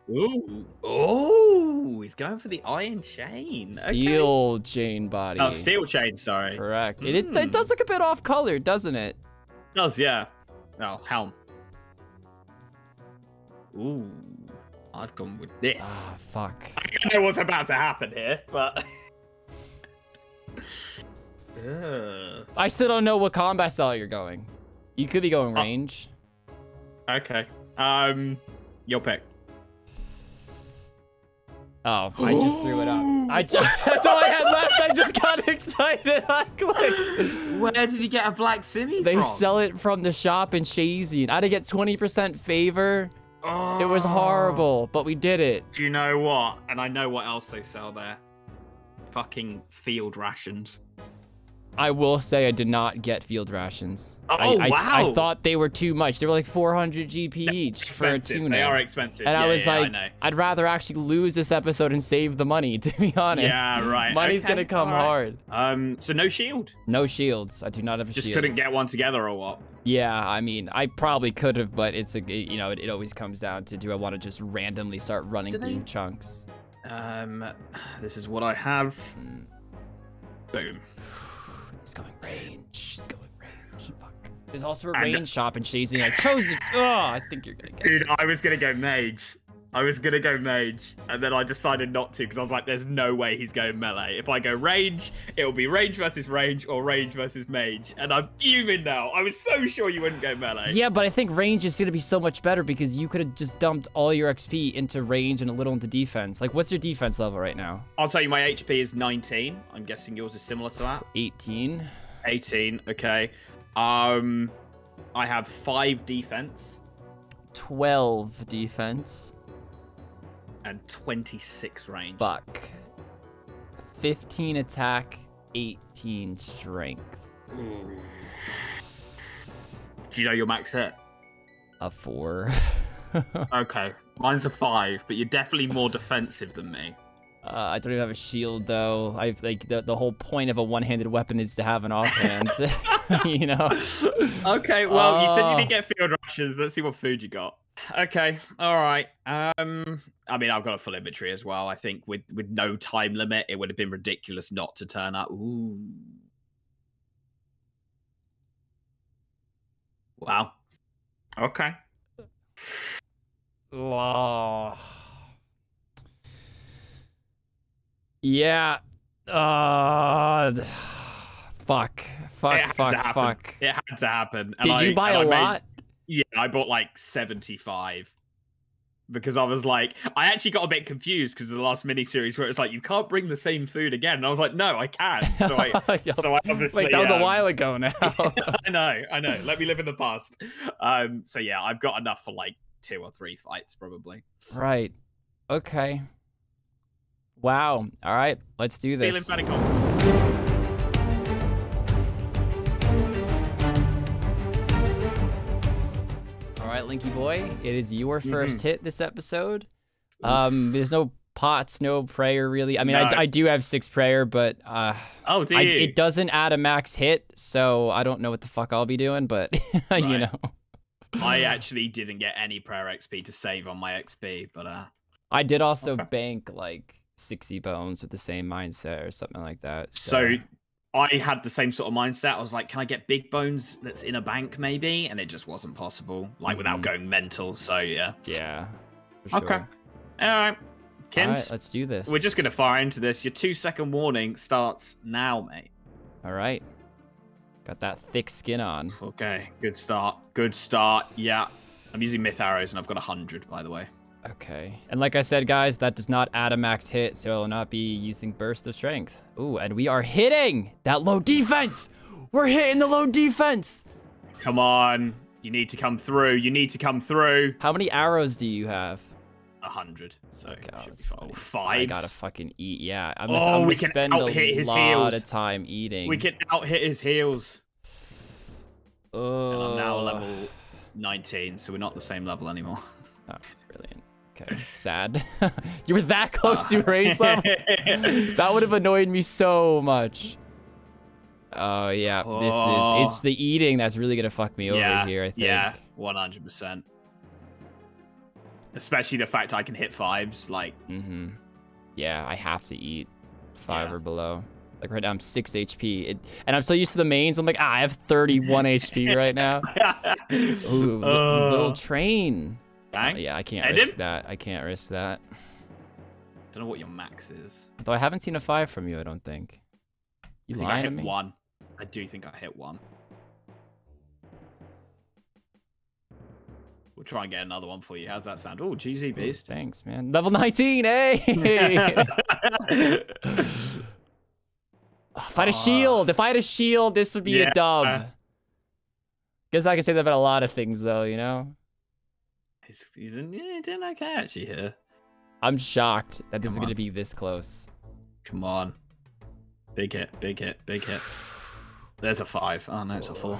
Ooh, he's going for the iron chain. Steel chain body. Oh, steel chain, sorry. Correct. It does look a bit off color, doesn't it? It does, yeah. Oh, helm. Ooh, I've gone with this. Ah, fuck. I don't know what's about to happen here, but... I still don't know what combat style you're going. You could be going range. Okay. Your pick. Oh, I just threw it up. That's all I had left. I just got excited. I clicked. Where did you get a black simi They from? sell it from the shop in Shazy. I had to get 20% favor. Oh. It was horrible, but we did it. Do you know what? And I know what else they sell there. Fucking field rations. I will say I did not get field rations. Oh, wow. I thought they were too much. They were like 400 GP each for a tuna. They are expensive. And I was like, I'd rather actually lose this episode and save the money, to be honest. Yeah, right. Money's gonna come hard. So no shield? No shields. I do not have a shield. Just couldn't get one together or what? Yeah, I mean, I probably could have, but it's it always comes down to, do I want to just randomly start running through chunks? This is what I have. Boom. He's going range. He's going range. Fuck. There's also a range shop in Shazy. I chose it. Oh, I think you're gonna get it. Dude, I was gonna go mage. And then I decided not to, because I was like, there's no way he's going melee. If I go range, it'll be range versus range or range versus mage. And I'm fuming now. I was so sure you wouldn't go melee. Yeah, but I think range is gonna be so much better, because you could have just dumped all your XP into range and a little into defense. Like, what's your defense level right now? I'll tell you, my HP is 19. I'm guessing yours is similar to that. 18. 18, okay. I have 5 defense. 12 defense. And 26 range. Fuck. 15 attack, 18 strength. Ooh. Do you know your max hit? A 4. Okay, mine's a 5, but you're definitely more defensive than me. I don't even have a shield, though. The whole point of a one-handed weapon is to have an offhand. You know. Okay, well, you said you didn't get field rushes. Let's see what food you got. Okay, all right. I mean, I've got a full inventory as well. I think with no time limit, it would have been ridiculous not to turn up. Ooh. Wow. Okay. Oh. Yeah. Fuck. It had to happen. Did you buy a lot? Yeah, I bought like 75. Because I was like, I actually got a bit confused because of the last mini-series where it's like, you can't bring the same food again. And I was like, no, I can. So I obviously... Wait, that was a while ago now. I know. Let me live in the past. So yeah, I've got enough for like 2 or 3 fights probably. Right. Okay. Wow. All right, let's do this. Feeling pretty confident. All right, Linky boy, it is your first hit this episode. There's no pots, no prayer really. I mean, no. I do have 6 prayer, but oh, do you? It doesn't add a max hit, so I don't know what the fuck I'll be doing, but you know. I actually didn't get any prayer XP to save on my XP, but I did also Okay. bank like 60 bones with the same mindset or something like that. so I had the same sort of mindset. I was like, can I get big bones that's in a bank maybe? And it just wasn't possible, like without going mental. So yeah. yeah. For sure. Okay. All right. Kins, All right, let's do this. we're just gonna fire into this. Your 2-second warning starts now, mate. All right. Got that thick skin on. Okay, good start. Good start. Yeah, I'm using myth arrows, and I've got 100, by the way. Okay. And like I said, guys, that does not add a max hit, so I will not be using Burst of Strength. Ooh, and we are hitting that low defense. We're hitting the low defense. Come on, you need to come through. You need to come through. How many arrows do you have? 100. So it God, should be that's fine. funny. Oh, I 5. gotta fucking eat. Yeah, I'm Oh, gonna we can spend out-hit a his lot heals. of time eating. We can out-hit his heals. And Oh. I'm now level 19, so we're not the same level anymore. Oh, brilliant. Okay, sad. You were that close to range level? That would have annoyed me so much. Oh, yeah. It's the eating that's really going to fuck me over here, I think. Yeah, 100%. Especially the fact I can hit 5s, like... Mm-hmm. Yeah, I have to eat 5 Yeah. or below. Like right now, I'm 6 HP. And I'm so used to the mains. I'm like, I have 31 HP right now. Ooh, little train. Bang. Yeah, I can't Hit risk him. that. I can't risk that. Don't know what your max is. Though I haven't seen a 5 from you, I don't think. You I think I lying to hit me? 1. I do think I hit 1. We'll try and get another one for you. How's that sound? Oh, GZ Ooh, Beast. thanks, man. Level 19, hey! If I had a shield, this would be a Yeah. dub. Guess I can say that about a lot of things, though, you know? He's doing okay, actually, here. I'm shocked that this is Come going to on. be this close. Come on. Big hit, big hit, big hit. There's a 5. Oh, no, it's a 4.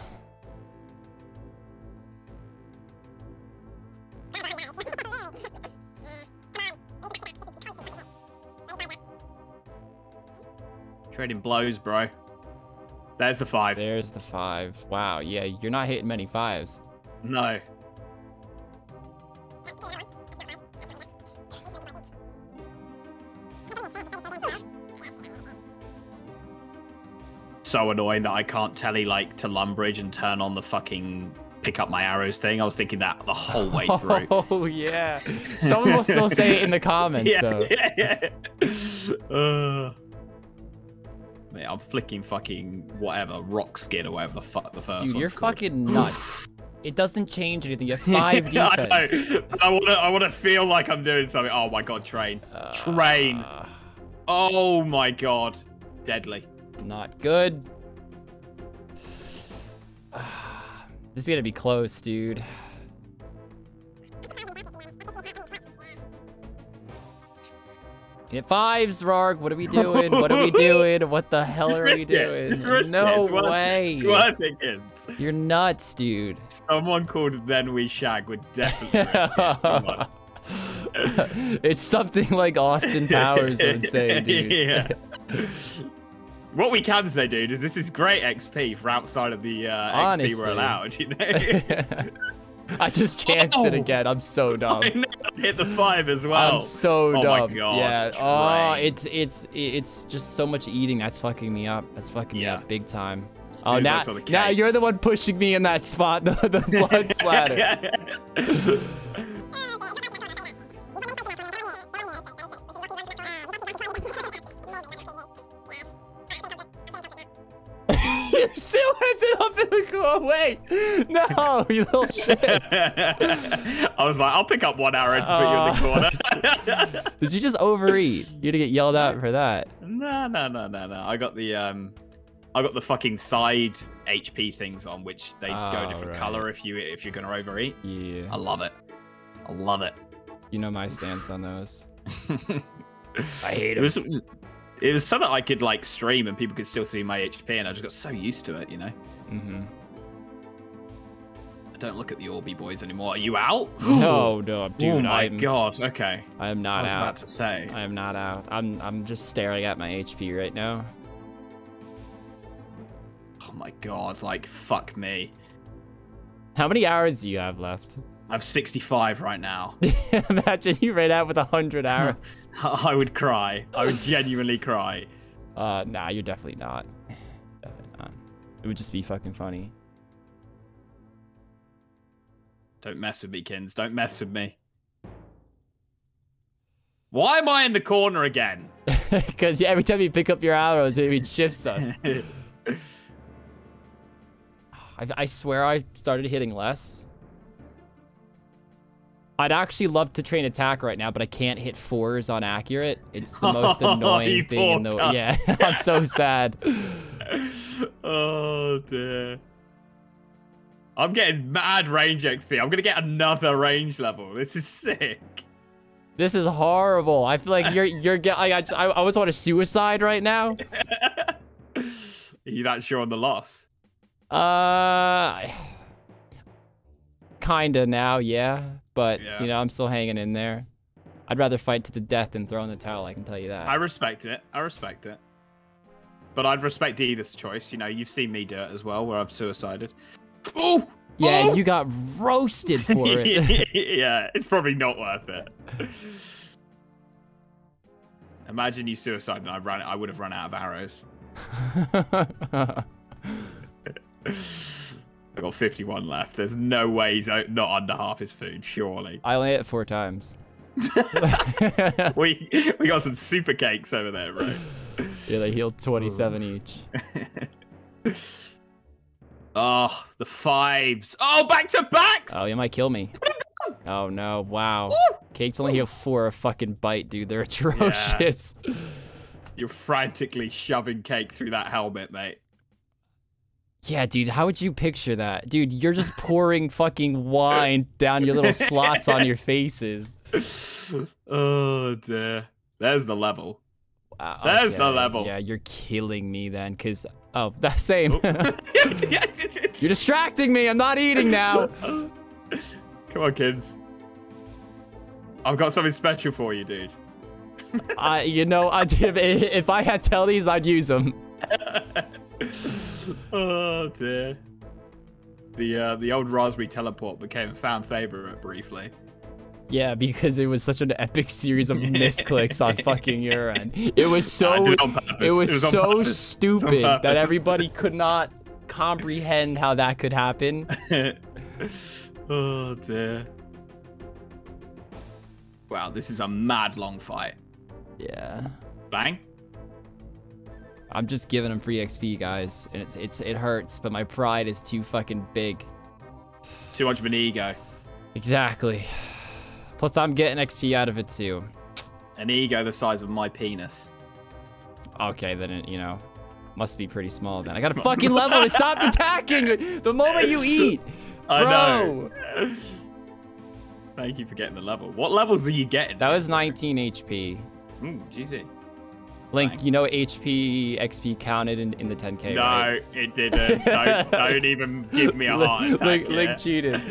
Trading blows, bro. There's the 5. There's the 5. Wow, yeah, you're not hitting many 5s. No. So annoying that I can't telly like to Lumbridge and turn on the fucking pick up my arrows thing. I was thinking that the whole way through. Oh, yeah. Someone will still say it in the comments, though. Yeah. Mate, I'm flicking fucking whatever, rock skid or whatever the fuck the first Dude, one's you're called. fucking nuts. It doesn't change anything. You have 5 defense. I know. I wanna feel like I'm doing something. Oh my god, train. Train. Oh my god. Deadly. Not good. This is gonna be close, dude. Hit 5s, Rarg. What are we doing? What are we doing? What the hell are we doing? No way. It's worth it, kids. You're nuts, dude. Someone called Then We Shag would definitely risk it. Come on. It's something like Austin Powers would say, dude. Yeah. What we can say, dude, is this is great XP for outside of the XP Honestly. we're allowed, you know? I just chanced it again. I'm so dumb. I know, hit the 5 as well. I'm so Oh dumb. my God, yeah. train. Oh, it's just so much eating that's fucking me up. That's fucking me Yeah. up big time. As Oh, soon as I now, saw the now you're the cakes. one pushing me in that spot. The blood splatter. You still ended up in the corner. Wait, no, you little shit. I was like, I'll pick up 1 arrow to put you in the corner. Did you just overeat? You're gonna get yelled at for that. No. I got the fucking side HP things on, which they go a different right. color if you're gonna overeat. Yeah, I love it. I love it. you know my stance on those. I hate It was something I could like stream and people could still see my HP, and I just got so used to it, you know. Mm-hmm. I don't look at the Orby boys anymore. Are you out? No, dude. Oh my god. Okay. I am I not was out. about to say. I am not out. I'm just staring at my HP right now. Oh my god. Like fuck me. How many hours do you have left? I have 65 right now. Imagine you ran out with 100 arrows. I would cry. I would genuinely cry. Nah, you're definitely not. Definitely not. It would just be fucking funny. Don't mess with me, Kins. Don't mess with me. Why am I in the corner again? Because every time you pick up your arrows, it shifts us. I swear I started hitting less. I'd actually love to train attack right now, but I can't hit 4s on accurate. It's the most annoying thing in the... Yeah, I'm so sad. Oh, dear. I'm getting mad range XP. I'm going to get another range level. This is sick. This is horrible. I feel like I always want to suicide right now. Are you that sure on the loss? Kinda now, yeah. But, Yeah. you know, I'm still hanging in there. I'd rather fight to the death than throw in the towel, I can tell you that. I respect it. I respect it. But I'd respect either's choice. You know, you've seen me do it as well, where I've suicided. Oh! Yeah, oh! you got roasted for it. Yeah, it's probably not worth it. Imagine you suicide and I would have run out of arrows. I've got 51 left. There's no way he's not under half his food, surely. I only ate it 4 times. we got some super cakes over there, right? Yeah, they healed 27 each. Oh, the 5s. Oh, back to backs! Oh, you might kill me. Oh, no. Wow. Cakes only heal 4 a fucking bite, dude. They're atrocious. Yeah. You're frantically shoving cake through that helmet, mate. Yeah, dude, how would you picture that? Dude, you're just pouring fucking wine down your little slots on your faces. Oh, dear. There's the level. Wow, There's the level. Yeah, you're killing me then, because... Oh, that same. Oh. You're distracting me. I'm not eating now. Come on, kids. I've got something special for you, dude. You know, if I had tellies, I'd use them. Oh, dear. The old Raspberry Teleport became a fan favorite briefly. Yeah, because it was such an epic series of misclicks on fucking your end. It was so stupid that everybody could not comprehend how that could happen. Oh dear. Wow, this is a mad long fight. Yeah. Bang. I'm just giving him free XP, guys, and it hurts, but my pride is too fucking big. Too much of an ego. Exactly. Plus, I'm getting XP out of it, too. An ego the size of my penis. Okay, then it, you know, must be pretty small then. I got a fucking level to stop attacking the moment you eat. I Bro. know. Thank you for getting the level. What levels are you getting? That was 19 HP. Ooh, GG. Link, Bang. you know HP XP counted in the 10K, No, right? it didn't. Don't even give me a heart attack. Link cheated.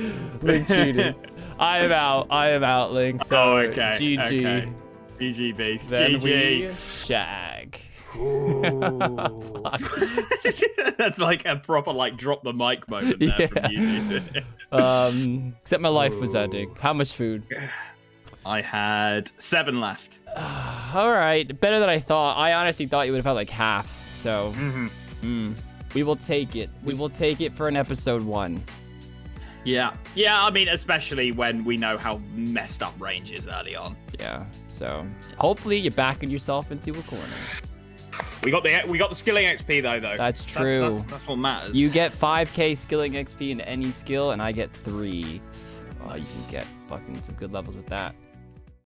Link cheated. I am out, Link. So, oh, okay. GG. Okay. GG, beast. Then GG. we shag. That's like a proper drop the mic moment there from you. Except my life was ending. How much food? I had 7 left. All right, better than I thought. I honestly thought you would have had like half. So, we will take it. We will take it for an episode 1. Yeah. Yeah, I mean, especially when we know how messed up range is early on. Yeah. So, hopefully you're backing yourself into a corner. We got the skilling XP though. That's true. That's what matters. You get 5k skilling XP in any skill, and I get 3. Oh, you can get fucking some good levels with that.